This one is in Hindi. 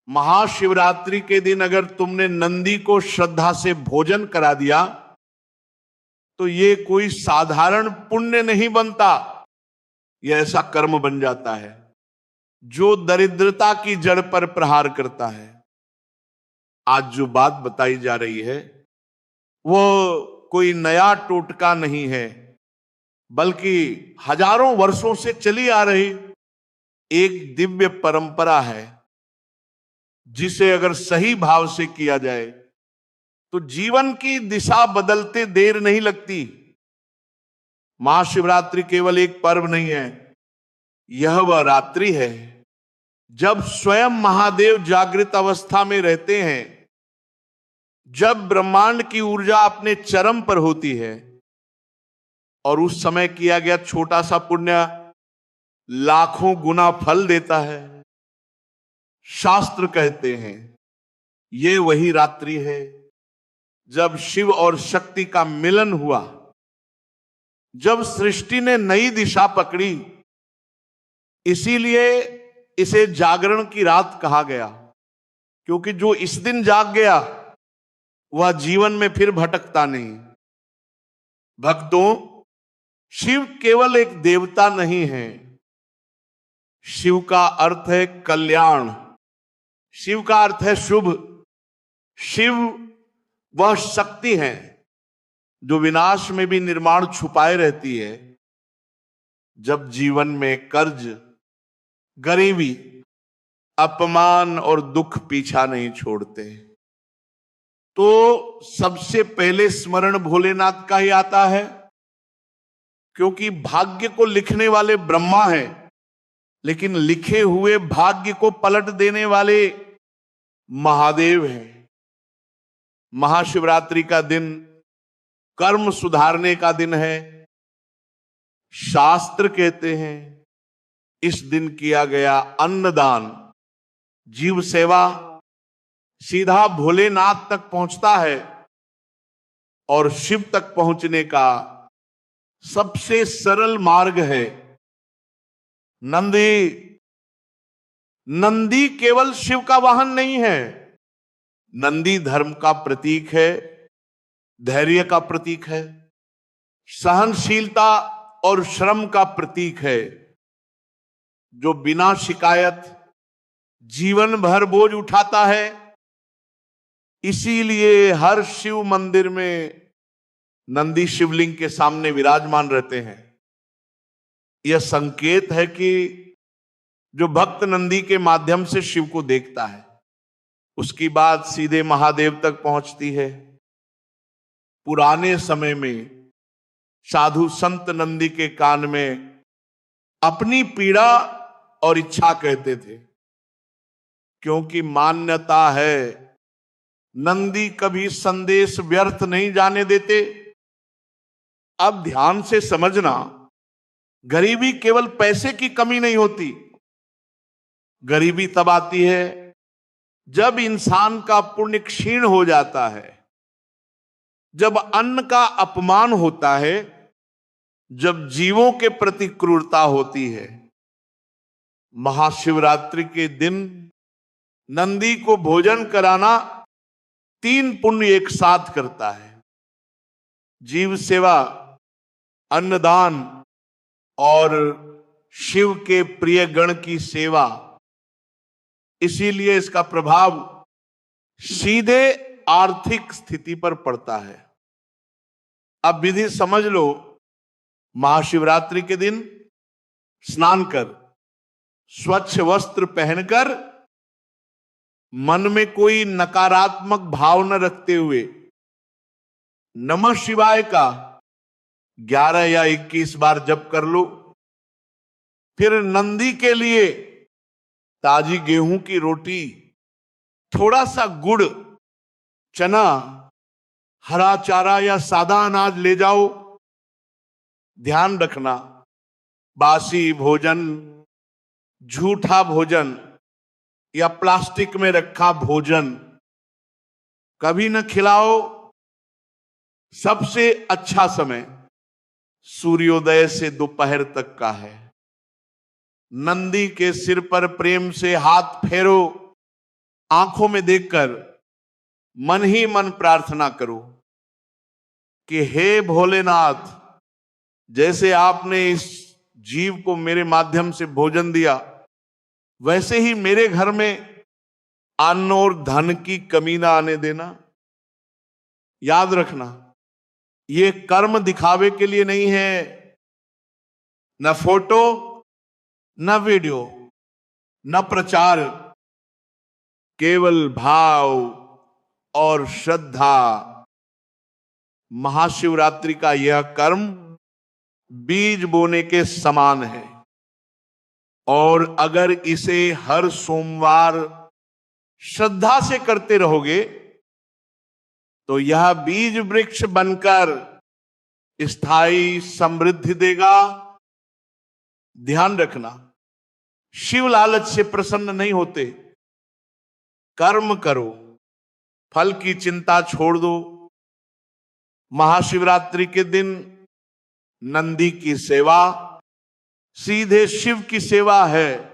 महाशिवरात्रि के दिन अगर तुमने नंदी को श्रद्धा से भोजन करा दिया तो ये कोई साधारण पुण्य नहीं बनता, यह ऐसा कर्म बन जाता है जो दरिद्रता की जड़ पर प्रहार करता है। आज जो बात बताई जा रही है वो कोई नया टोटका नहीं है, बल्कि हजारों वर्षों से चली आ रही एक दिव्य परंपरा है, जिसे अगर सही भाव से किया जाए तो जीवन की दिशा बदलते देर नहीं लगती। महाशिवरात्रि केवल एक पर्व नहीं है, यह वह रात्रि है जब स्वयं महादेव जागृत अवस्था में रहते हैं, जब ब्रह्मांड की ऊर्जा अपने चरम पर होती है और उस समय किया गया छोटा सा पुण्य लाखों गुना फल देता है। शास्त्र कहते हैं ये वही रात्रि है जब शिव और शक्ति का मिलन हुआ, जब सृष्टि ने नई दिशा पकड़ी। इसीलिए इसे जागरण की रात कहा गया, क्योंकि जो इस दिन जाग गया वह जीवन में फिर भटकता नहीं। भक्तों, शिव केवल एक देवता नहीं है, शिव का अर्थ है कल्याण, शिव का अर्थ है शुभ। शिव वह शक्ति है जो विनाश में भी निर्माण छुपाए रहती है। जब जीवन में कर्ज, गरीबी, अपमान और दुख पीछा नहीं छोड़ते तो सबसे पहले स्मरण भोलेनाथ का ही आता है, क्योंकि भाग्य को लिखने वाले ब्रह्मा हैं, लेकिन लिखे हुए भाग्य को पलट देने वाले महादेव हैं। महाशिवरात्रि का दिन कर्म सुधारने का दिन है। शास्त्र कहते हैं इस दिन किया गया अन्नदान, जीव सेवा सीधा भोलेनाथ तक पहुंचता है और शिव तक पहुंचने का सबसे सरल मार्ग है। नंदी केवल शिव का वाहन नहीं है, नंदी धर्म का प्रतीक है, धैर्य का प्रतीक है, सहनशीलता और श्रम का प्रतीक है, जो बिना शिकायत जीवन भर बोझ उठाता है। इसीलिए हर शिव मंदिर में नंदी शिवलिंग के सामने विराजमान रहते हैं। यह संकेत है कि जो भक्त नंदी के माध्यम से शिव को देखता है उसकी बात सीधे महादेव तक पहुंचती है। पुराने समय में साधु संत नंदी के कान में अपनी पीड़ा और इच्छा कहते थे, क्योंकि मान्यता है नंदी कभी संदेश व्यर्थ नहीं जाने देते। अब ध्यान से समझना, गरीबी केवल पैसे की कमी नहीं होती, गरीबी तब आती है जब इंसान का पुण्य क्षीण हो जाता है, जब अन्न का अपमान होता है, जब जीवों के प्रति क्रूरता होती है। महाशिवरात्रि के दिन नंदी को भोजन कराना 3 पुण्य एक साथ करता है, जीव सेवा, अन्नदान और शिव के प्रिय गण की सेवा। इसीलिए इसका प्रभाव सीधे आर्थिक स्थिति पर पड़ता है। अब विधि समझ लो, महाशिवरात्रि के दिन स्नान कर, स्वच्छ वस्त्र पहनकर, मन में कोई नकारात्मक भाव न रखते हुए नमः शिवाय का 11 या 21 बार जप कर लो। फिर नंदी के लिए ताजी गेहूं की रोटी, थोड़ा सा गुड़, चना, हरा चारा या सादा अनाज ले जाओ। ध्यान रखना, बासी भोजन, झूठा भोजन या प्लास्टिक में रखा भोजन कभी न खिलाओ। सबसे अच्छा समय सूर्योदय से दोपहर तक का है। नंदी के सिर पर प्रेम से हाथ फेरो, आंखों में देखकर मन ही मन प्रार्थना करो कि हे भोलेनाथ, जैसे आपने इस जीव को मेरे माध्यम से भोजन दिया, वैसे ही मेरे घर में अन्न और धन की कमी ना आने देना। याद रखना, ये कर्म दिखावे के लिए नहीं है, न फोटो, न वीडियो, न प्रचार, केवल भाव और श्रद्धा। महाशिवरात्रि का यह कर्म बीज बोने के समान है, और अगर इसे हर सोमवार श्रद्धा से करते रहोगे तो यह बीज वृक्ष बनकर स्थायी समृद्धि देगा। ध्यान रखना, शिव लालच से प्रसन्न नहीं होते। कर्म करो, फल की चिंता छोड़ दो। महाशिवरात्रि के दिन नंदी की सेवा सीधे शिव की सेवा है।